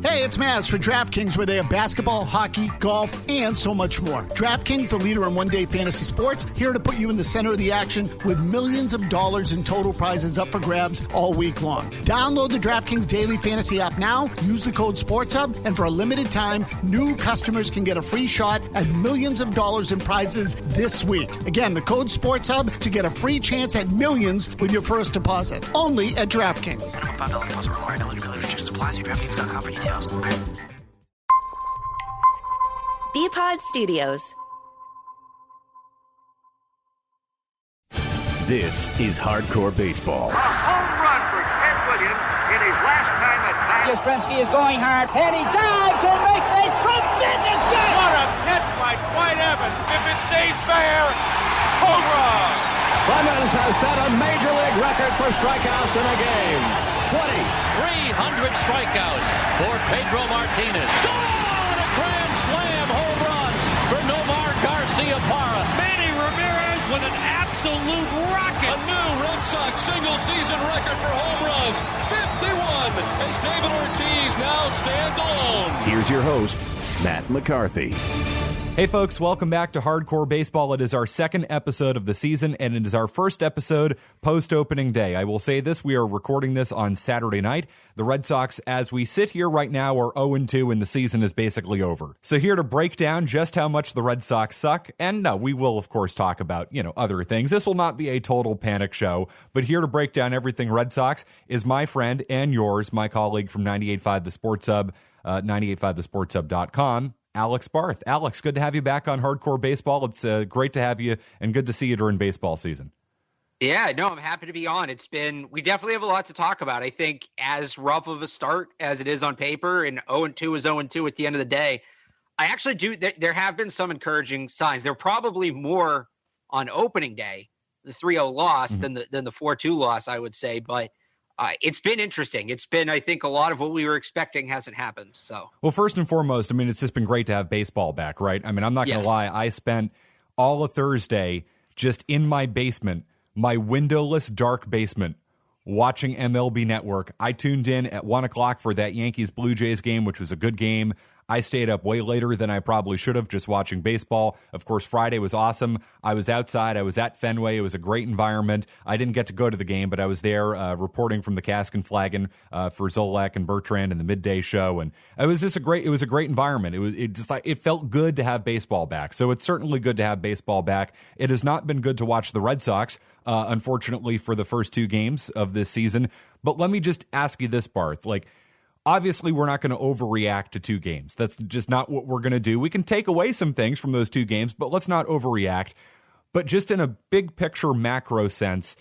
Hey, it's Maz for DraftKings, where they have basketball, hockey, golf, and so much more. DraftKings, the leader in one-day fantasy sports, here to put you in the center of the action with millions of dollars in total prizes up for grabs all week long. Download the DraftKings Daily Fantasy app now, use the code SPORTSHUB, and for a limited time, new customers can get a free shot at millions of dollars in prizes this week. Again, the code SPORTSHUB to get a free chance at millions with your first deposit. Only at DraftKings. Minimum $5 deposit required. Eligibility restrictions apply. See DraftKings.com for details. B-Pod Studios. This is Hardcore Baseball. A home run for Ted Williams in his last time at bat. Yastrzemski is going hard, and he dives and makes a tremendous catch. What a catch by Dwight Evans. If it stays fair, home run. Clemens has set a major league record for strikeouts in a game. 300 strikeouts for Pedro Martinez. Gone! A grand slam home run for Nomar Garciaparra. Manny Ramirez with an absolute rocket. A new Red Sox single-season record for home runs, 51, as David Ortiz now stands alone. Here's your host, Matt McCarthy. Hey folks, welcome back to Hardcore Baseball. It is our second episode of the season, and it is our first episode post-opening day. I will say this, we are recording this on Saturday night. The Red Sox, as we sit here right now, are 0-2, and the season is basically over. So here to break down just how much the Red Sox suck, and no, we will, of course, talk about, other things. This will not be a total panic show, but here to break down everything Red Sox is my friend and yours, my colleague from 98.5 The Sports Hub, 98.5thesportshub.com, Alex Barth. Alex, good to have you back on Hardcore Baseball. It's great to have you and good to see you during baseball season. Yeah, no, I'm happy to be on. We definitely have a lot to talk about. I think as rough of a start as it is on paper, and 0-2 is 0-2 at the end of the day, I actually do. There have been some encouraging signs. There are probably more on opening day, the 3-0 loss, than the 4-2 loss, I would say. But it's been interesting. It's been, I think, a lot of what we were expecting hasn't happened. So, well, first and foremost, it's just been great to have baseball back, right? I'm not going to lie. I spent all of Thursday just in my basement, my windowless, dark basement, watching MLB Network. I tuned in at 1 o'clock for that Yankees-Blue Jays game, which was a good game. I stayed up way later than I probably should have just watching baseball. Of course, Friday was awesome. I was outside. I was at Fenway. It was a great environment. I didn't get to go to the game, but I was there reporting from the Cask and Flagon for Zolak and Bertrand and the midday show. And it was just a great environment. It felt good to have baseball back. So it's certainly good to have baseball back. It has not been good to watch the Red Sox, unfortunately, for the first two games of this season. But let me just ask you this, Barth. Obviously, we're not going to overreact to two games. That's just not what we're going to do. We can take away some things from those two games, but let's not overreact. But just in a big picture macro sense,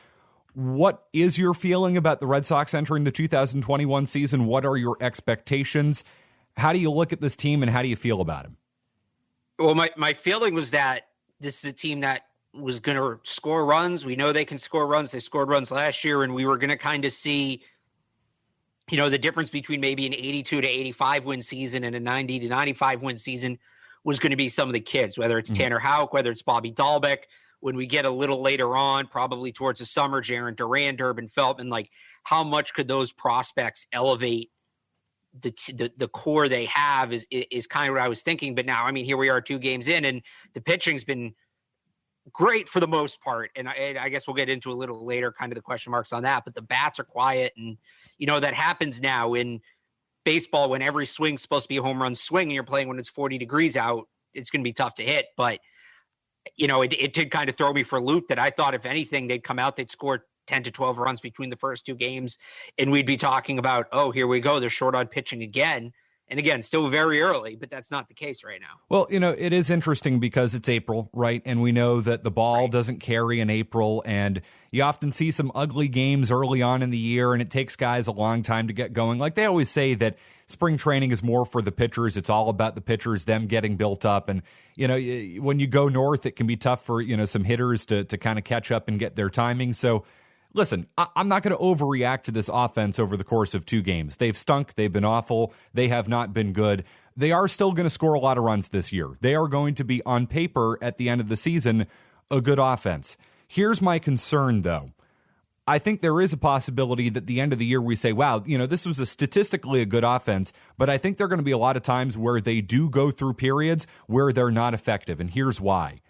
what is your feeling about the Red Sox entering the 2021 season? What are your expectations? How do you look at this team, and how do you feel about him? Well, my feeling was that this is a team that was going to score runs. We know they can score runs. They scored runs last year, and we were going to kind of see the difference between maybe an 82 to 85 win season and a 90 to 95 win season was going to be some of the kids, whether it's Tanner Houck, whether it's Bobby Dahlbeck. When we get a little later on, probably towards the summer, Jaron Duran, Durbin Feltman, how much could those prospects elevate the core they have is kind of what I was thinking. But now, here we are 2 games in, and the pitching's been great for the most part. And I guess we'll get into a little later kind of the question marks on that, but the bats are quiet, and that happens now in baseball when every swing's supposed to be a home run swing and you're playing when it's 40 degrees out. It's going to be tough to hit, but it did kind of throw me for a loop that I thought if anything, they'd come out, they'd score 10 to 12 runs between the first 2 games. And we'd be talking about, oh, here we go. They're short on pitching again. And again, still very early, but that's not the case right now. Well, it is interesting because it's April, right? And we know that the ball doesn't carry in April, and you often see some ugly games early on in the year, and it takes guys a long time to get going. Like they always say that spring training is more for the pitchers. It's all about the pitchers, them getting built up. And, when you go north, it can be tough for, some hitters to kind of catch up and get their timing. So, listen, I'm not going to overreact to this offense over the course of 2 games. They've stunk. They've been awful. They have not been good. They are still going to score a lot of runs this year. They are going to be, on paper, at the end of the season, a good offense. Here's my concern, though. I think there is a possibility that at the end of the year we say, wow, this was statistically a good offense, but I think there are going to be a lot of times where they do go through periods where they're not effective. And here's why.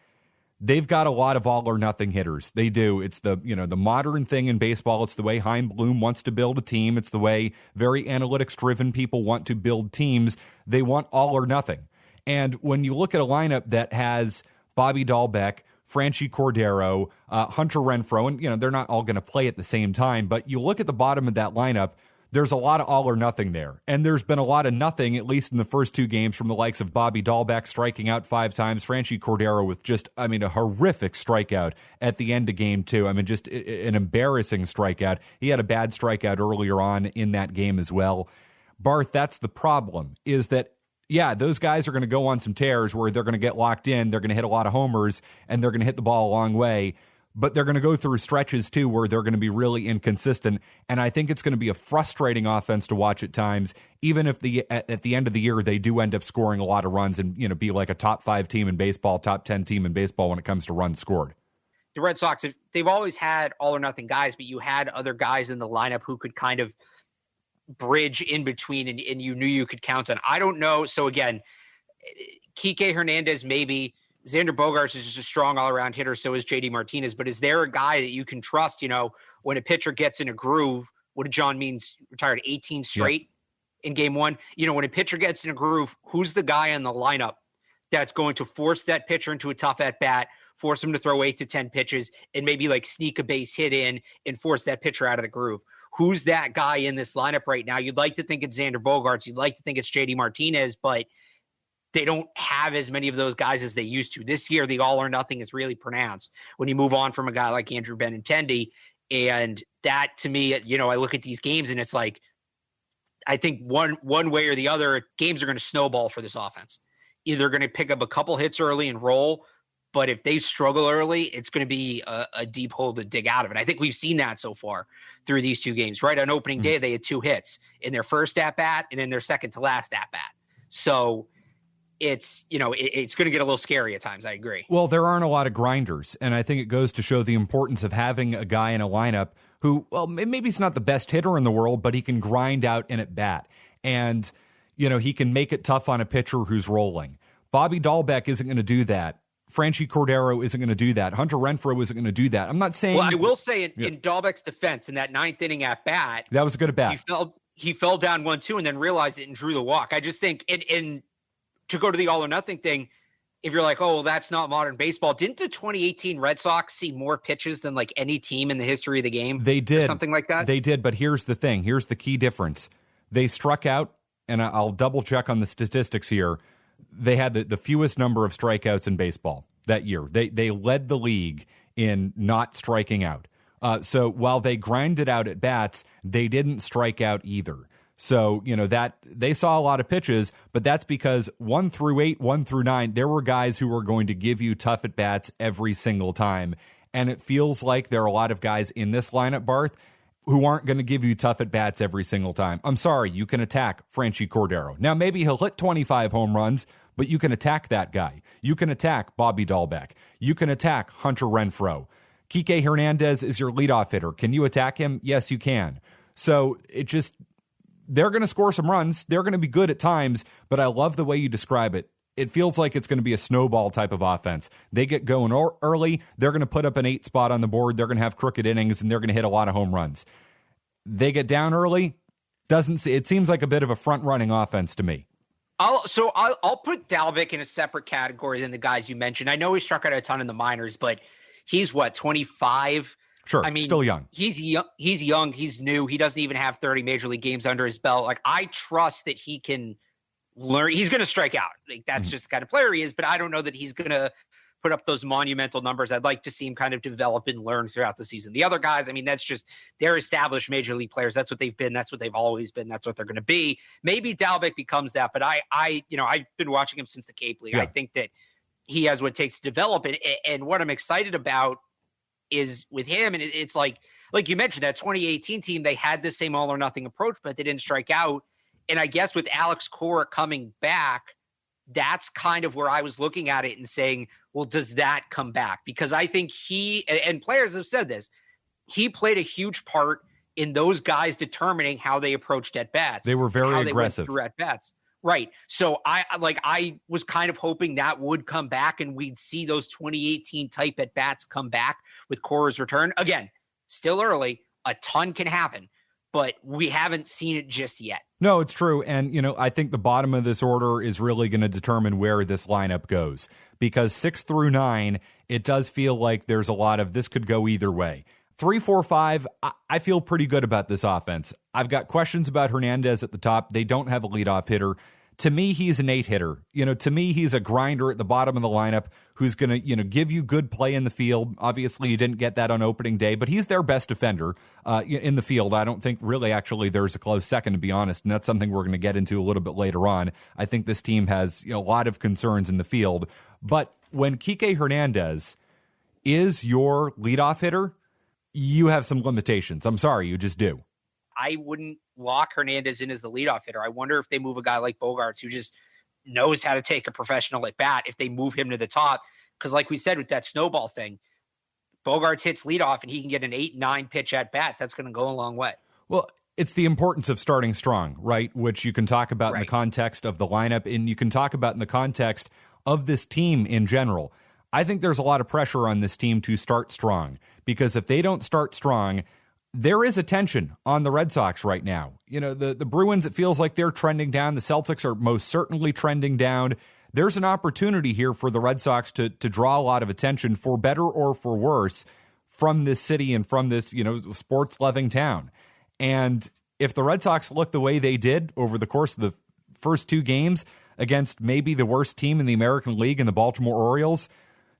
They've got a lot of all or nothing hitters. They do. It's the modern thing in baseball. It's the way Chaim Bloom wants to build a team. It's the way very analytics driven people want to build teams. They want all or nothing. And when you look at a lineup that has Bobby Dahlbeck, Franchi Cordero, Hunter Renfroe, and they're not all going to play at the same time, but you look at the bottom of that lineup, there's a lot of all or nothing there. And there's been a lot of nothing, at least in the first two games, from the likes of Bobby Dahlbeck striking out 5 times, Franchi Cordero with just, a horrific strikeout at the end of game 2. Just an embarrassing strikeout. He had a bad strikeout earlier on in that game as well. Barth, that's the problem, is that yeah, those guys are going to go on some tears where they're going to get locked in, they're going to hit a lot of homers, and they're going to hit the ball a long way. But they're going to go through stretches, too, where they're going to be really inconsistent. And I think it's going to be a frustrating offense to watch at times, even if at the end of the year they do end up scoring a lot of runs and be like a top 5 team in baseball, top 10 team in baseball when it comes to runs scored. The Red Sox, they've always had all or nothing guys, but you had other guys in the lineup who could kind of bridge in between, and you knew you could count on. I don't know. So again, Kike Hernandez, maybe. Xander Bogaerts is just a strong all-around hitter. So is JD Martinez. But is there a guy that you can trust? When a pitcher gets in a groove, what did John Means retired 18 straight in game 1? When a pitcher gets in a groove, who's the guy in the lineup that's going to force that pitcher into a tough at-bat, force him to throw 8 to 10 pitches, and maybe sneak a base hit in and force that pitcher out of the groove? Who's that guy in this lineup right now? You'd like to think it's Xander Bogaerts. You'd like to think it's JD Martinez, but they don't have as many of those guys as they used to. This year, the all or nothing is really pronounced when you move on from a guy like Andrew Benintendi. And that, to me, I look at these games and it's like, I think one way or the other, games are going to snowball for this offense. Either going to pick up a couple hits early and roll, but if they struggle early, it's going to be a deep hole to dig out of it. I think we've seen that so far through these two games, right? On opening day, they had 2 hits in their first at-bat and in their second to last at-bat. So it's going to get a little scary at times. I agree. Well, there aren't a lot of grinders, and I think it goes to show the importance of having a guy in a lineup who, well, maybe he's not the best hitter in the world, but he can grind out an at-bat. And, he can make it tough on a pitcher who's rolling. Bobby Dahlbeck isn't going to do that. Franchi Cordero isn't going to do that. Hunter Renfroe isn't going to do that. I'm not saying. Well, I will say in Dahlbeck's defense, in that 9th inning at bat, that was a good at bat. He fell down 1-2 and then realized it and drew the walk. I just think, and to go to the all or nothing thing, if you're like, oh, well, that's not modern baseball. Didn't the 2018 Red Sox see more pitches than any team in the history of the game? They did. Or something like that. They did. But here's the thing. Here's the key difference. They struck out, and I'll double check on the statistics here. They had the fewest number of strikeouts in baseball that year. They led the league in not striking out. So while they grinded out at bats, they didn't strike out either. So, that they saw a lot of pitches, but that's because 1 through 8, 1 through 9, there were guys who were going to give you tough at bats every single time. And it feels like there are a lot of guys in this lineup, Barth, who aren't going to give you tough at bats every single time. I'm sorry, you can attack Franchi Cordero. Now, maybe he'll hit 25 home runs, but you can attack that guy. You can attack Bobby Dahlbeck. You can attack Hunter Renfroe. Kike Hernandez is your leadoff hitter. Can you attack him? Yes, you can. So they're going to score some runs. They're going to be good at times, but I love the way you describe it. It feels like it's going to be a snowball type of offense. They get going early. They're going to put up an 8 spot on the board. They're going to have crooked innings, and they're going to hit a lot of home runs. They get down early. It seems like a bit of a front-running offense to me. I'll put Dalbec in a separate category than the guys you mentioned. I know he struck out a ton in the minors, but he's 25? Sure, still young. He's young. He's new. He doesn't even have 30 major league games under his belt. I trust that he can learn. He's going to strike out. That's just the kind of player he is, but I don't know that he's going to put up those monumental numbers. I'd like to see him kind of develop and learn throughout the season. The other guys, that's just, they're established major league players. That's what they've been. That's what they've always been. That's what they're going to be. Maybe Dalbec becomes that, but I've been watching him since the Cape League. Yeah. I think that he has what it takes to develop it. And what I'm excited about is with him, and it's like you mentioned, that 2018 team, they had the same all or nothing approach, but they didn't strike out. And I guess with Alex Cora coming back, that's kind of where I was looking at it and saying, well, does that come back? Because I think and players have said this, he played a huge part in those guys determining how they approached at-bats. They were very aggressive. Through at-bats. Right. So I was kind of hoping that would come back and we'd see those 2018 type at-bats come back with Cora's return. Again, still early. A ton can happen, but we haven't seen it just yet. No, it's true. And, I think the bottom of this order is really going to determine where this lineup goes, because 6 through 9, it does feel like there's a lot of this could go either way. 3, 4, 5, I feel pretty good about this offense. I've got questions about Hernandez at the top. They don't have a leadoff hitter. To me, he's an 8 hitter. To me, he's a grinder at the bottom of the lineup who's going to, give you good play in the field. Obviously, you didn't get that on opening day, but he's their best defender in the field. I don't think really actually there's a close second, to be honest, and that's something we're going to get into a little bit later on. I think this team has a lot of concerns in the field. But when Kike Hernandez is your leadoff hitter, you have some limitations. I'm sorry, you just do. I wouldn't lock Hernandez in as the leadoff hitter. I wonder if they move a guy like Bogaerts, who just knows how to take a professional at bat, if they move him to the top. Because like we said with that snowball thing, Bogaerts hits leadoff and he can get an 8-9 pitch at bat. That's going to go a long way. Well, it's the importance of starting strong, right? Which you can talk about in the context of the lineup, and you can talk about in the context of this team in general. I think there's a lot of pressure on this team to start strong, because if they don't start strong, there is a tension on the Red Sox right now. The Bruins, it feels like they're trending down. The Celtics are most certainly trending down. There's an opportunity here for the Red Sox to draw a lot of attention, for better or for worse, from this city and from this, sports-loving town. And if the Red Sox look the way they did over the course of the first 2 games against maybe the worst team in the American League in the Baltimore Orioles,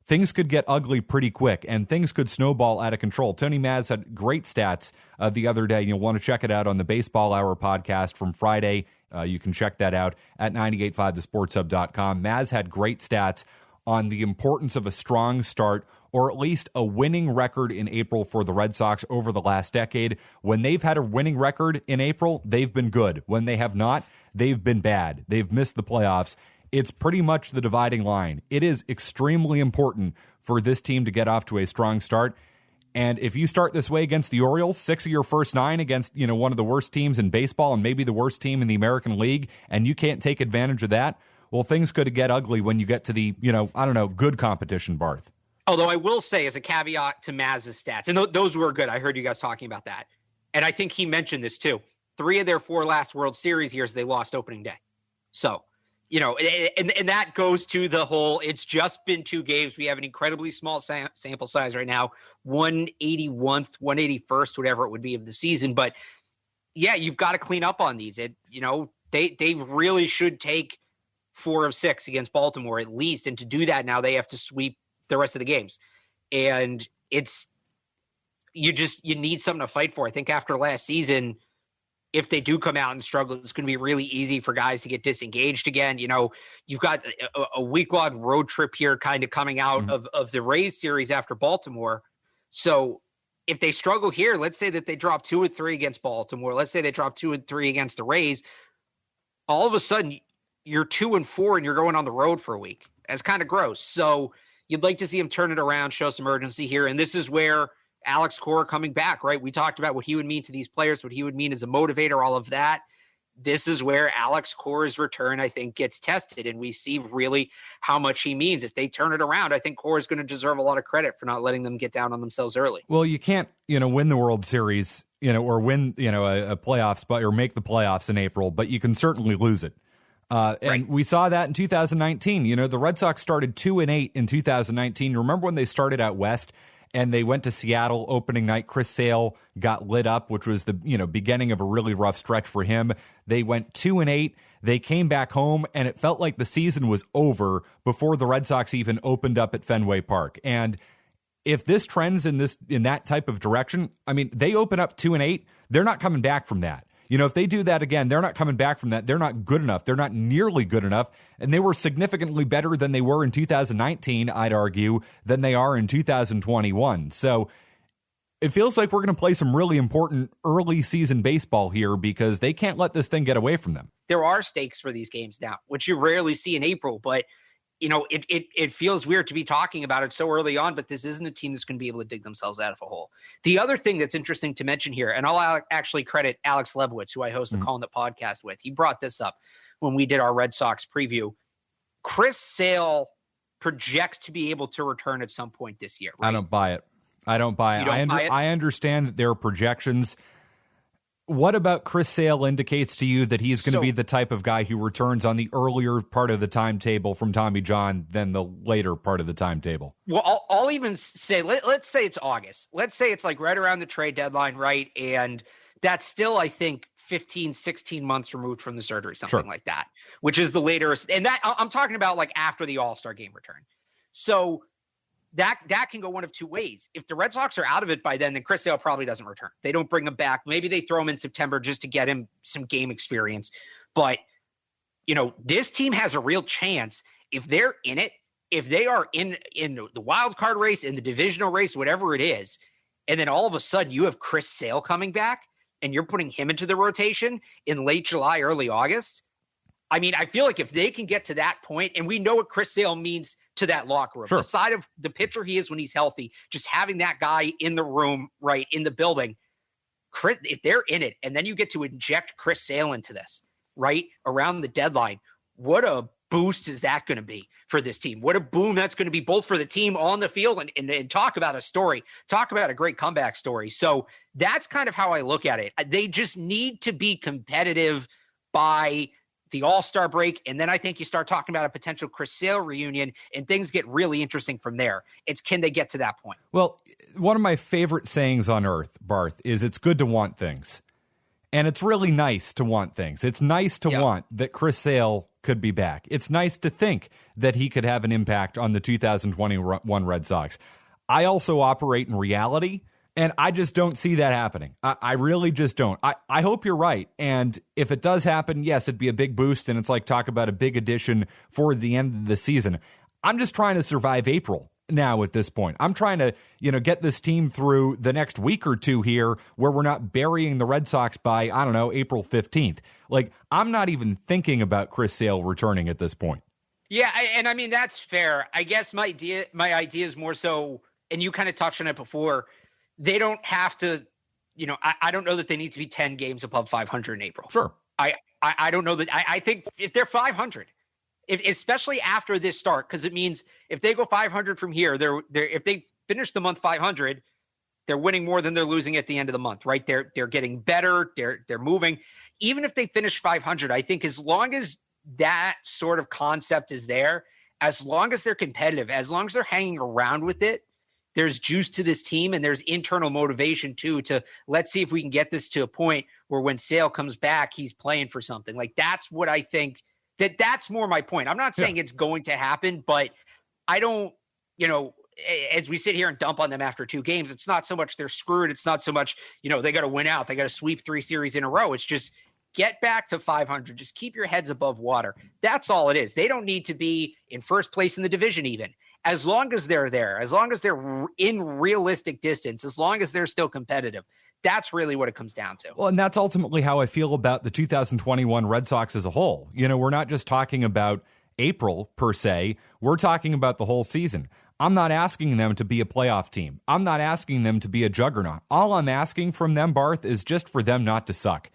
things could get ugly pretty quick, and things could snowball out of control. Tony Maz had great stats the other day. You'll want to check it out on the Baseball Hour podcast from Friday. You can check that out at 985thesportshub.com. Maz had great stats on the importance of a strong start, or at least a winning record in April for the Red Sox over the last decade. When they've had a winning record in April, they've been good. When they have not, they've been bad. They've missed the playoffs. It's pretty much the dividing line. It is extremely important for this team to get off to a strong start. And if you start this way against the Orioles, 6 of your first 9 against, one of the worst teams in baseball and maybe the worst team in the American League, and you can't take advantage of that, well, things could get ugly when you get to the, good competition, Barth. Although I will say, as a caveat to Maz's stats, and those were good. I heard you guys talking about that. And I think he mentioned this too. 3 of their 4 last World Series years, they lost opening day. So, and that goes to the whole, it's just been 2 games. We have an incredibly small sample size right now, 181st, 181st, whatever it would be of the season. But yeah, you've got to clean up on these. They really should take 4 of 6 against Baltimore at least. And to do that now, they have to sweep the rest of the games. And you need something to fight for. I think after last season, if they do come out and struggle, it's going to be really easy for guys to get disengaged again. You've got a week-long road trip here kind of coming out of the Rays series after Baltimore. So if they struggle here, let's say that they drop 2 and 3 against Baltimore. Let's say they drop 2 and 3 against the Rays. All of a sudden, you're 2 and 4 and you're going on the road for a week. That's kind of gross. So you'd like to see him turn it around, show some urgency here. And this is where Alex Cora coming back, right? We talked about what he would mean to these players, what he would mean as a motivator, all of that. This is where Alex Cora's return, I think, gets tested, and we see really how much he means. If they turn it around, I think Cora's going to deserve a lot of credit for not letting them get down on themselves early. Well, you can't, win the World Series, or win, a playoff spot or make the playoffs in April, but you can certainly lose it. And we saw that in 2019. The Red Sox started 2-8 in 2019. Remember when they started out west? And they went to Seattle opening night. Chris Sale got lit up, which was the beginning of a really rough stretch for him. They went 2-8. They came back home, and it felt like the season was over before the Red Sox even opened up at Fenway Park. And if this trends in that type of direction, I mean, they open up 2-8. They're not coming back from that. If they do that again, they're not coming back from that. They're not good enough. They're not nearly good enough. And they were significantly better than they were in 2019, I'd argue, than they are in 2021. So it feels like we're going to play some really important early season baseball here, because they can't let this thing get away from them. There are stakes for these games now, which you rarely see in April. But it feels weird to be talking about it so early on, but this isn't a team that's going to be able to dig themselves out of a hole. The other thing that's interesting to mention here, and I'll actually credit Alex Lebowitz, who I host the Calling It podcast with. He brought this up when we did our Red Sox preview. Chris Sale projects to be able to return at some point this year. Right? I don't buy it. I understand that there are projections. What about Chris Sale indicates to you that he's going to be the type of guy who returns on the earlier part of the timetable from Tommy John than the later part of the timetable? Well, I'll even say, let's say it's August. Let's say it's like right around the trade deadline, right? And that's still, I think, 15, 16 months removed from the surgery, something like that, which is the later. And that I'm talking about like after the All-Star game return. So that can go one of two ways. If the Red Sox are out of it by then Chris Sale probably doesn't return. They don't bring him back. Maybe they throw him in September just to get him some game experience. But, this team has a real chance if they're in it, if they are in the wild card race, in the divisional race, whatever it is, and then all of a sudden you have Chris Sale coming back and you're putting him into the rotation in late July, early August. I mean, I feel like if they can get to that point, and we know what Chris Sale means to that locker room, aside of the pitcher he is when he's healthy, just having that guy in the room, right, in the building, Chris, if they're in it, and then you get to inject Chris Sale into this, right, around the deadline, what a boost is that going to be for this team? What a boom that's going to be both for the team on the field and talk about a story, talk about a great comeback story. So that's kind of how I look at it. They just need to be competitive by the All-Star break, and then I think you start talking about a potential Chris Sale reunion, and things get really interesting from there. It's can they get to that point? Well, one of my favorite sayings on earth, Barth, is it's good to want things. And it's really nice to want things. It's nice to want that Chris Sale could be back. It's nice to think that he could have an impact on the 2021 Red Sox. I also operate in reality, and I just don't see that happening. I really just don't. I hope you're right. And if it does happen, yes, it'd be a big boost. And it's like talk about a big addition for the end of the season. I'm just trying to survive April now at this point. I'm trying to, get this team through the next week or two here where we're not burying the Red Sox by, April 15th. Like, I'm not even thinking about Chris Sale returning at this point. Yeah. And I mean, that's fair. I guess my idea is more so, and you kind of touched on it before, they don't have to, I don't know that they need to be 10 games above 500 in April. Sure. I don't know that. I think if they're 500, especially after this start, because it means if they go 500 from here, if they finish the month 500, they're winning more than they're losing at the end of the month, right? They're getting better. They're moving. Even if they finish 500, I think as long as that sort of concept is there, as long as they're competitive, as long as they're hanging around with it, there's juice to this team, and there's internal motivation too to let's see if we can get this to a point where when Sale comes back, he's playing for something. Like that's what I think that's more my point. I'm not saying it's going to happen, but I don't, as we sit here and dump on them after 2 games, it's not so much they're screwed. It's not so much, they got to win out. They got to sweep 3 series in a row. It's just get back to 500. Just keep your heads above water. That's all it is. They don't need to be in first place in the division even. As long as they're there, as long as they're in realistic distance, as long as they're still competitive, that's really what it comes down to. Well, and that's ultimately how I feel about the 2021 Red Sox as a whole. We're not just talking about April per se. We're talking about the whole season. I'm not asking them to be a playoff team. I'm not asking them to be a juggernaut. All I'm asking from them, Barth, is just for them not to suck.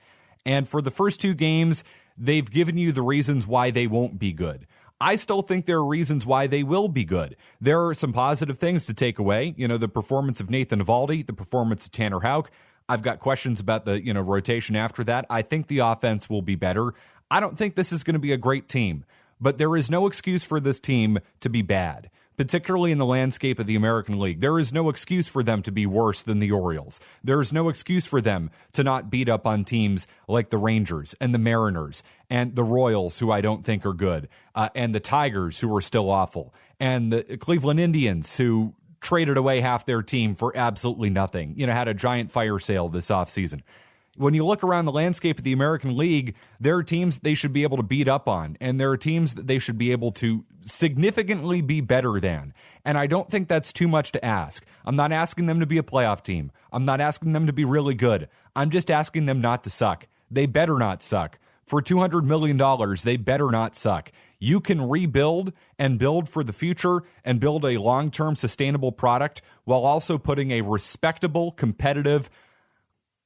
And for the first 2 games, they've given you the reasons why they won't be good. I still think there are reasons why they will be good. There are some positive things to take away. The performance of Nathan Eovaldi, the performance of Tanner Houck. I've got questions about the, rotation after that. I think the offense will be better. I don't think this is going to be a great team, but there is no excuse for this team to be bad, particularly in the landscape of the American League. There is no excuse for them to be worse than the Orioles. There is no excuse for them to not beat up on teams like the Rangers and the Mariners and the Royals, who I don't think are good, and the Tigers, who are still awful, and the Cleveland Indians, who traded away half their team for absolutely nothing, had a giant fire sale this offseason. When you look around the landscape of the American League, there are teams they should be able to beat up on, and there are teams that they should be able to significantly be better than. And I don't think that's too much to ask. I'm not asking them to be a playoff team. I'm not asking them to be really good. I'm just asking them not to suck. They better not suck. for $200 million, they better not suck. You can rebuild and build for the future and build a long-term sustainable product while also putting a respectable, competitive,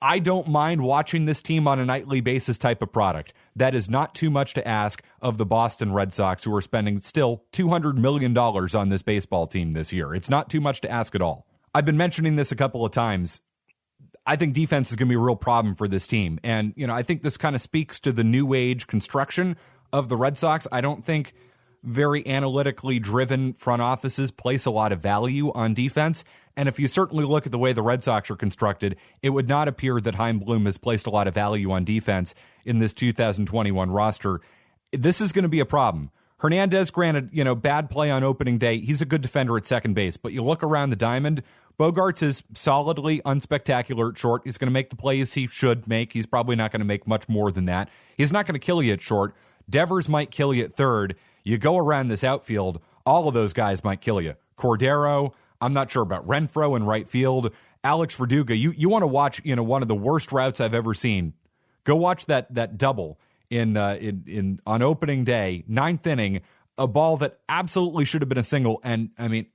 I don't mind watching this team on a nightly basis type of product. That is not too much to ask of the Boston Red Sox, who are spending still $200 million on this baseball team this year. It's not too much to ask at all. I've been mentioning this a couple of times. I think defense is going to be a real problem for this team. And, I think this kind of speaks to the new age construction of the Red Sox. I don't think very analytically driven front offices place a lot of value on defense. And if you certainly look at the way the Red Sox are constructed, it would not appear that Chaim Bloom has placed a lot of value on defense in this 2021 roster. This is going to be a problem. Hernandez, granted, bad play on opening day. He's a good defender at second base. But you look around the diamond, Bogaerts is solidly unspectacular at short. He's going to make the plays he should make. He's probably not going to make much more than that. He's not going to kill you at short. Devers might kill you at third. You go around this outfield, all of those guys might kill you. Cordero, I'm not sure about Renfroe in right field. Alex Verdugo, you want to watch, one of the worst routes I've ever seen. Go watch that double in on opening day, 9th inning, a ball that absolutely should have been a single. And I mean,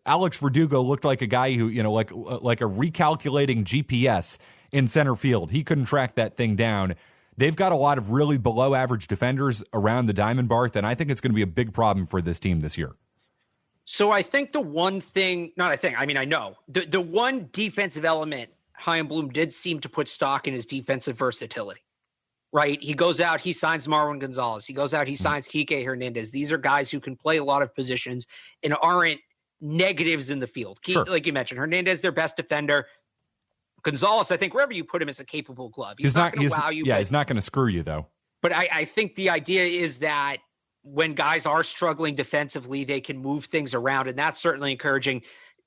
Alex Verdugo looked like a guy who, like a recalculating GPS in center field. He couldn't track that thing down. They've got a lot of really below average defenders around the diamond, Barth, and I think it's going to be a big problem for this team this year. So I think the one thing, I know, the one defensive element Chaim Bloom did seem to put stock in his defensive versatility, right? He goes out, he signs Marwin Gonzalez. He goes out, he signs Kike Hernandez. These are guys who can play a lot of positions and aren't negatives in the field. Sure. Like you mentioned, Hernandez, their best defender. Gonzalez, I think wherever you put him is a capable glove. He's not going to wow you. Yeah, he's not going to screw you, though. But I think the idea is that when guys are struggling defensively, they can move things around, and that's certainly encouraging.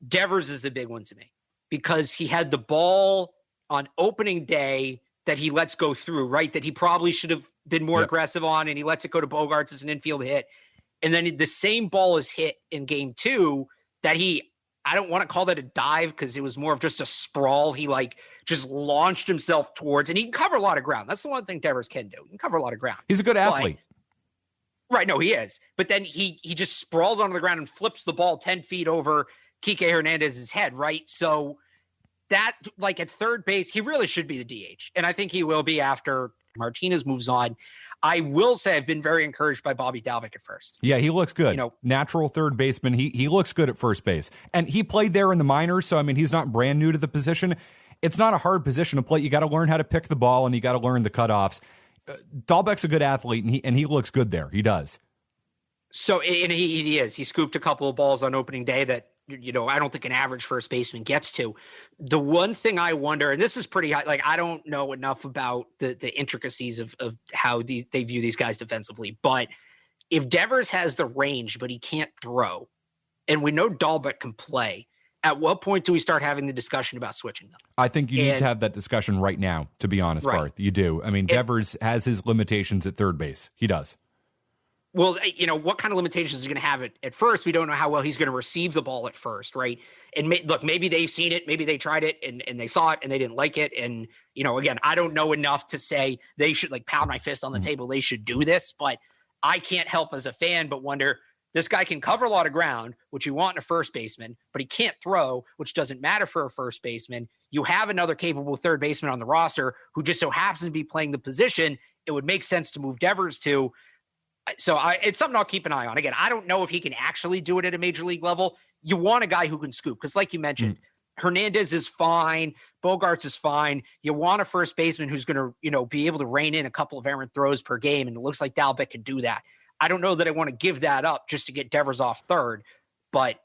Devers is the big one to me because he had the ball on opening day that he lets go through, right? That he probably should have been more aggressive on, and he lets it go to Bogaerts as an infield hit. And then the same ball is hit in game 2 that I don't want to call that a dive because it was more of just a sprawl. He just launched himself towards, and he can cover a lot of ground. That's the one thing Devers can do. He can cover a lot of ground. He's a good athlete. Right. No, he is. But then he just sprawls onto the ground and flips the ball 10 feet over Kike Hernandez's head. Right. So that at third base, he really should be the DH. And I think he will be after Martinez moves on. I will say I've been very encouraged by Bobby Dalbec at first. Yeah, he looks good. Natural third baseman. He looks good at first base. And he played there in the minors, so, I mean, he's not brand new to the position. It's not a hard position to play. You got to learn how to pick the ball, and you got to learn the cutoffs. Dalbec's a good athlete, and he looks good there. He does. So, and he is. He scooped a couple of balls on opening day that, I don't think an average first baseman gets to. The one thing I wonder, and this is pretty high, I don't know enough about the intricacies of how they view these guys defensively, but if Devers has the range, but he can't throw, and we know Dalbec can play, at what point do we start having the discussion about switching them? I think you need to have that discussion right now, to be honest, right. Barth. You do. I mean, Devers has his limitations at third base. He does. Well, what kind of limitations is he going to have at first? We don't know how well he's going to receive the ball at first, right? And look, maybe they've seen it, maybe they tried it and they saw it and they didn't like it. And, again, I don't know enough to say they should pound my fist on the table. They should do this, but I can't help as a fan but wonder, this guy can cover a lot of ground, which you want in a first baseman, but he can't throw, which doesn't matter for a first baseman. You have another capable third baseman on the roster who just so happens to be playing the position. It would make sense to move Devers to. So it's something I'll keep an eye on. Again, I don't know if he can actually do it at a major league level. You want a guy who can scoop because, like you mentioned, Hernandez is fine. Bogaerts is fine. You want a first baseman who's going to, be able to rein in a couple of errant throws per game, and it looks like Dalbec can do that. I don't know that I want to give that up just to get Devers off third, but,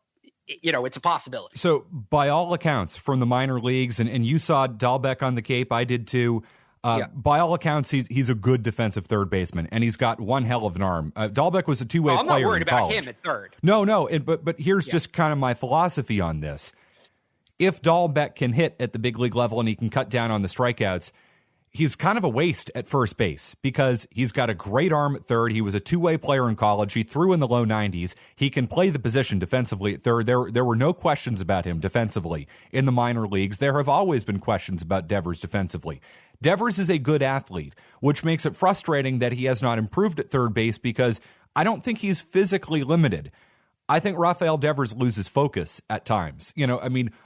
it's a possibility. So by all accounts from the minor leagues, and you saw Dalbec on the Cape, I did too. By all accounts, he's a good defensive third baseman, and he's got one hell of an arm. Dalbec was a two-way player in college. I'm not worried about him at third. No, but here's just kind of my philosophy on this. If Dalbec can hit at the big league level and he can cut down on the strikeouts, he's kind of a waste at first base because he's got a great arm at third. He was a two-way player in college. He threw in the low 90s. He can play the position defensively at third. There were no questions about him defensively in the minor leagues. There have always been questions about Devers defensively. Devers is a good athlete, which makes it frustrating that he has not improved at third base because I don't think he's physically limited. I think Rafael Devers loses focus at times.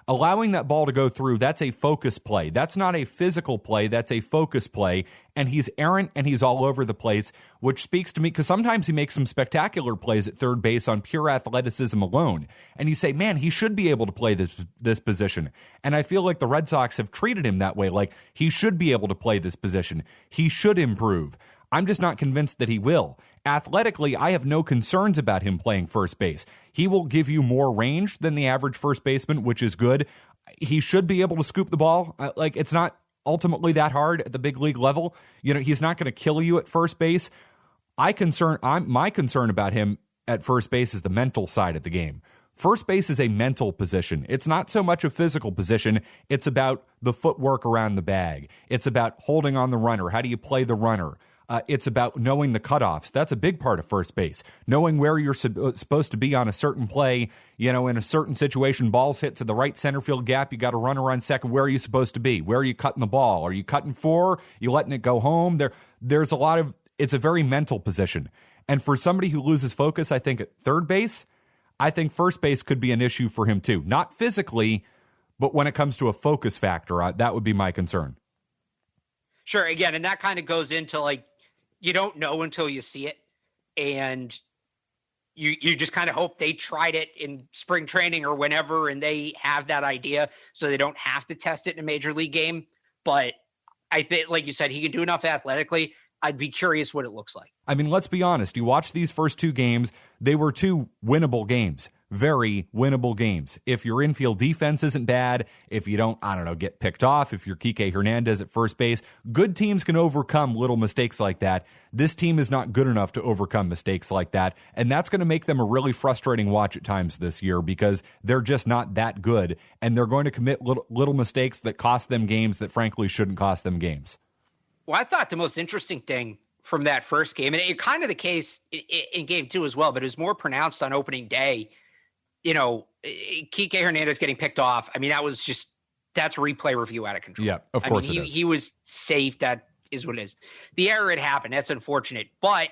Allowing that ball to go through, that's a focus play. That's not a physical play. That's a focus play. And he's errant and he's all over the place, which speaks to me because sometimes he makes some spectacular plays at third base on pure athleticism alone. And you say, man, he should be able to play this position. And I feel like the Red Sox have treated him that way. Like he should be able to play this position. He should improve. I'm just not convinced that he will. Athletically, I have no concerns about him playing first base. He will give you more range than the average first baseman, which is good. He should be able to scoop the ball. It's not ultimately that hard at the big league level. He's not going to kill you at first base. My concern about him at first base is the mental side of the game. First base is a mental position. It's not so much a physical position. It's about the footwork around the bag. It's about holding on the runner. How do you play the runner? It's about knowing the cutoffs. That's a big part of first base. Knowing where you're supposed to be on a certain play, in a certain situation, balls hit to the right center field gap, you got a runner on second. Where are you supposed to be? Where are you cutting the ball? Are you cutting 4? You letting it go home? There's a lot of, it's a very mental position. And for somebody who loses focus, I think at third base, I think first base could be an issue for him too. Not physically, but when it comes to a focus factor, that would be my concern. Sure. Again, and that kind of goes into you don't know until you see it. And you just kind of hope they tried it in spring training or whenever, and they have that idea so they don't have to test it in a major league game. But I think, like you said, he can do enough athletically. I'd be curious what it looks like. Let's be honest. You watch these first 2 games, they were 2 winnable games. Very winnable games. If your infield defense isn't bad, if you don't, get picked off, if you're Kike Hernandez at first base, good teams can overcome little mistakes like that. This team is not good enough to overcome mistakes like that, and that's going to make them a really frustrating watch at times this year because they're just not that good, and they're going to commit little mistakes that cost them games that frankly shouldn't cost them games. Well, I thought the most interesting thing from that first game, and it kind of the case in game 2 as well, but it was more pronounced on opening day. Kike Hernandez getting picked off. That's replay review out of control. Yeah, of course he was safe. That is what it is. The error had happened. That's unfortunate. But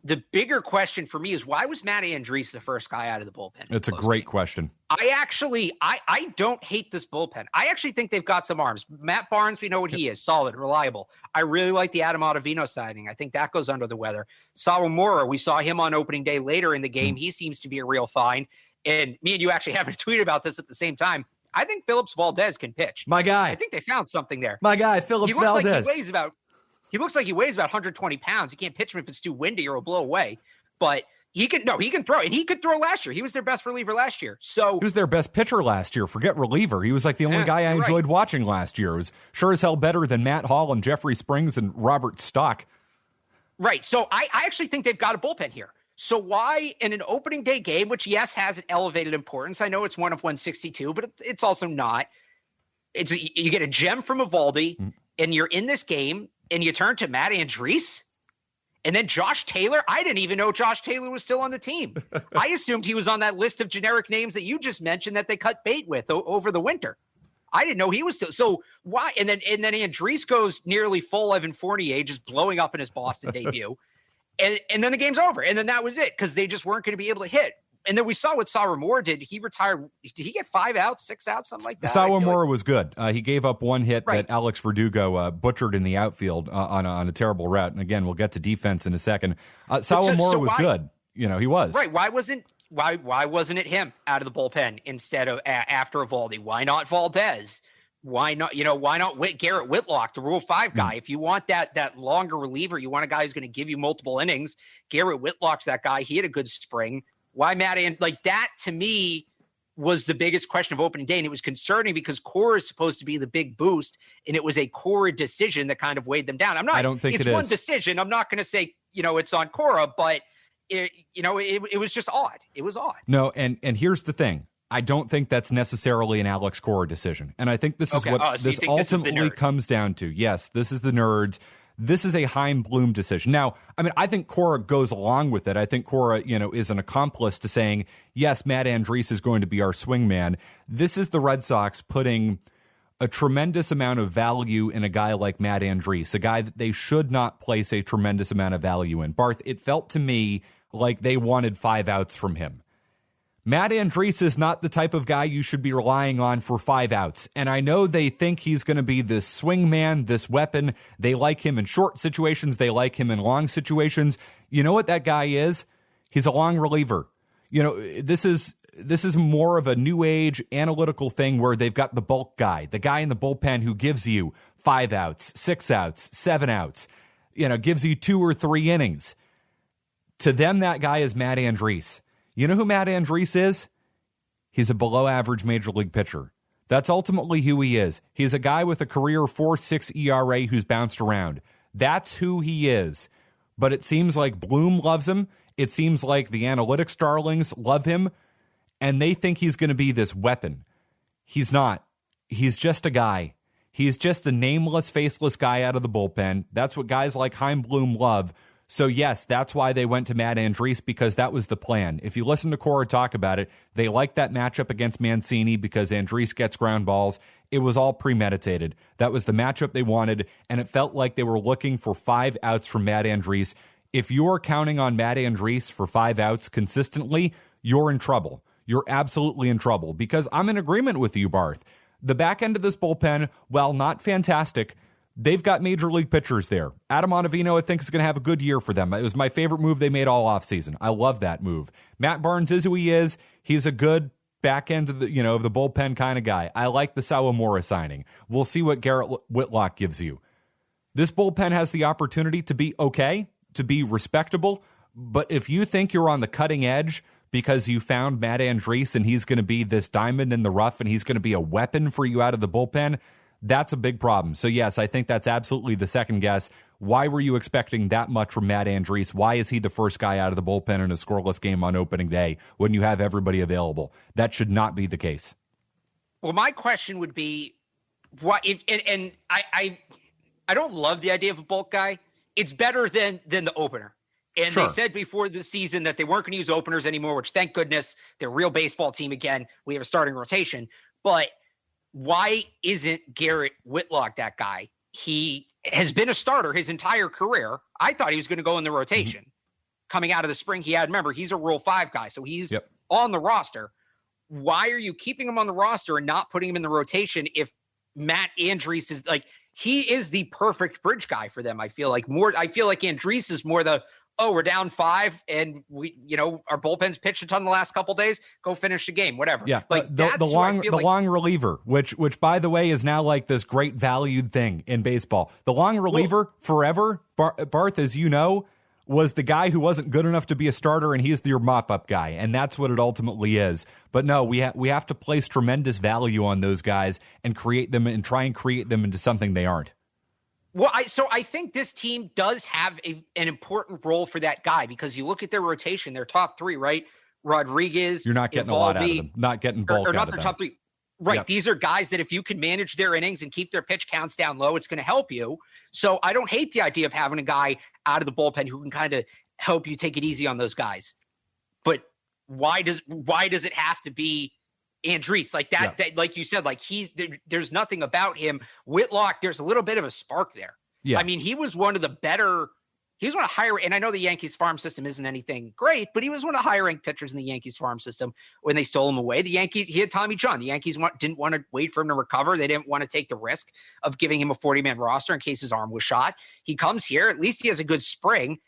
the bigger question for me is, why was Matt Andriese the first guy out of the bullpen? It's a great question. I don't hate this bullpen. I actually think they've got some arms. Matt Barnes, we know what he is. Solid, reliable. I really like the Adam Ottavino signing. I think that goes under the weather. Sawamura, we saw him on opening day later in the game. He seems to be a real find. And me and you actually happened to tweet about this at the same time. I think Phillips Valdez can pitch. My guy. I think they found something there. My guy, Phillips Valdez. He looks like he weighs about 120 pounds. He can't pitch him if it's too windy or it'll blow away. But he can throw. And he could throw last year. He was their best reliever last year. So he was their best pitcher last year. Forget reliever. He was like the only guy I enjoyed watching last year. It was sure as hell better than Matt Hall and Jeffrey Springs and Robert Stock. Right. So I actually think they've got a bullpen here. So why in an opening day game, which yes has an elevated importance. I know it's 1 of 162, but it's also not. You get a gem from Eovaldi, and you're in this game, and you turn to Matt Andriese, and then Josh Taylor. I didn't even know Josh Taylor was still on the team. I assumed he was on that list of generic names that you just mentioned that they cut bait with over the winter. I didn't know he was still. So why? And then Andriese goes nearly full Evan Fournier, just blowing up in his Boston debut. And then the game's over. And then that was it because they just weren't going to be able to hit. And then we saw what Sawamura did. He retired. Did he get 5 outs, 6 outs, something like that? Sawamura was good. He gave up one hit that Alex Verdugo butchered in the outfield on a terrible route. And again, we'll get to defense in a second. Sawamura was good. He was. Right. Why wasn't it him out of the bullpen instead of after Eovaldi? Why not Valdez? Why not Garrett Whitlock, the Rule 5 guy? If you want that longer reliever, you want a guy who's going to give you multiple innings. Garrett Whitlock's that guy. He had a good spring. Why Matt? And that to me was the biggest question of opening day, and it was concerning because Cora is supposed to be the big boost, and it was a Cora decision that kind of weighed them down. I don't think it's one decision. I'm not going to say it's on Cora, but it was just odd. It was odd. No, and here's the thing. I don't think that's necessarily an Alex Cora decision. And I think this is what so this ultimately comes down to. Yes, this is the nerds. This is a Chaim Bloom decision. Now, I mean, I think Cora goes along with it. I think Cora, is an accomplice to saying, yes, Matt Andriese is going to be our swingman. This is the Red Sox putting a tremendous amount of value in a guy like Matt Andriese, a guy that they should not place a tremendous amount of value in. Barth, it felt to me like they wanted 5 outs from him. Matt Andriese is not the type of guy you should be relying on for 5 outs. And I know they think he's going to be this swing man, this weapon. They like him in short situations. They like him in long situations. You know what that guy is? He's a long reliever. This is more of a new age analytical thing where they've got the bulk guy, the guy in the bullpen who gives you 5 outs, 6 outs, 7 outs, gives you 2 or 3 innings. To them, that guy is Matt Andriese. You know who Matt Andriese is? He's a below-average major league pitcher. That's ultimately who he is. He's a guy with a career 4.6 ERA who's bounced around. That's who he is. But it seems like Bloom loves him. It seems like the analytics darlings love him, and they think he's going to be this weapon. He's not. He's just a guy. He's just a nameless, faceless guy out of the bullpen. That's what guys like Chaim Bloom love. So, yes, that's why they went to Matt Andriese, because that was the plan. If you listen to Cora talk about it, they liked that matchup against Mancini because Andriese gets ground balls. It was all premeditated. That was the matchup they wanted, and it felt like they were looking for 5 outs from Matt Andriese. If you're counting on Matt Andriese for 5 outs consistently, you're in trouble. You're absolutely in trouble, because I'm in agreement with you, Barth. The back end of this bullpen, while not fantastic, they've got major league pitchers there. Adam Ottavino, I think, is going to have a good year for them. It was my favorite move they made all offseason. I love that move. Matt Barnes is who he is. He's a good back end of the, of the bullpen kind of guy. I like the Sawamura signing. We'll see what Garrett Whitlock gives you. This bullpen has the opportunity to be okay, to be respectable, but if you think you're on the cutting edge because you found Matt Andriese and he's going to be this diamond in the rough and he's going to be a weapon for you out of the bullpen, that's a big problem. So, yes, I think that's absolutely the second guess. Why were you expecting that much from Matt Andriese? Why is he the first guy out of the bullpen in a scoreless game on opening day when you have everybody available? That should not be the case. Well, my question would be, what if? And I don't love the idea of a bulk guy. It's better than the opener. And They said before the season that they weren't going to use openers anymore, which thank goodness they're a real baseball team again. We have a starting rotation, but why isn't Garrett Whitlock that guy? He has been a starter his entire career. I thought he was going to go in the rotation. Coming out of the spring, remember, he's a Rule 5 guy, so he's on the roster. Why are you keeping him on the roster and not putting him in the rotation if Matt Andriese is he is the perfect bridge guy for them? I feel like Andriese is more we're down 5 and we, our bullpen's pitched a ton the last couple days. Go finish the game, whatever. Yeah, the long reliever, which by the way is now like this great valued thing in baseball. The long reliever forever, Barth, as you know, was the guy who wasn't good enough to be a starter, and he's your mop-up guy, and that's what it ultimately is. But no, we have to place tremendous value on those guys and create them and try and create them into something they aren't. Well, I think this team does have an important role for that guy, because you look at their rotation, their top 3, right? Rodriguez. You're not getting a lot out of them. Not getting bulk out of them. Or not their top 3. Right. Yep. These are guys that if you can manage their innings and keep their pitch counts down low, it's going to help you. So I don't hate the idea of having a guy out of the bullpen who can kind of help you take it easy on those guys. But why does it have to be Andriese like that? Yeah. That, like you said, there's nothing about him. Whitlock, there's a little bit of a spark there. Yeah. I mean, he was one of the higher, and I know the Yankees farm system isn't anything great, but he was one of the higher ranked pitchers in the Yankees farm system when they stole him away. He had Tommy John. The Yankees didn't want to wait for him to recover. They didn't want to take the risk of giving him a 40-man roster in case his arm was shot. He comes here. At least he has a good spring.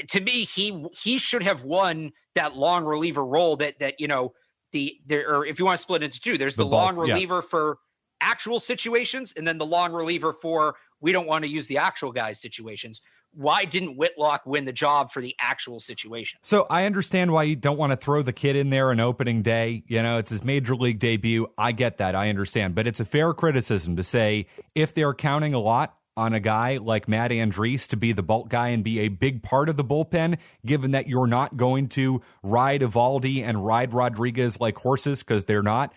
To me, he should have won that long reliever role or if you want to split it into 2, there's the long reliever for actual situations, and then the long reliever for we don't want to use the actual guys situations. Why didn't Whitlock win the job for the actual situation? So I understand why you don't want to throw the kid in there on opening day. It's his major league debut. I get that. I understand. But it's a fair criticism to say if they're counting a lot on a guy like Matt Andriese to be the bulk guy and be a big part of the bullpen, given that you're not going to ride Eovaldi and ride Rodriguez like horses because they're not,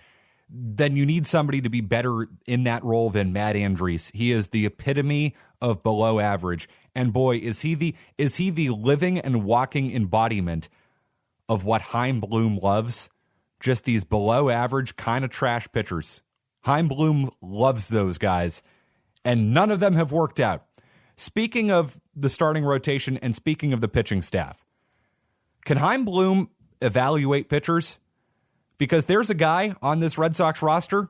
then you need somebody to be better in that role than Matt Andriese. He is the epitome of below average. And boy, is he the living and walking embodiment of what Chaim Bloom loves. Just these below average kind of trash pitchers. Chaim Bloom loves those guys, and none of them have worked out. Speaking of the starting rotation and speaking of the pitching staff, can Chaim Bloom evaluate pitchers? Because there's a guy on this Red Sox roster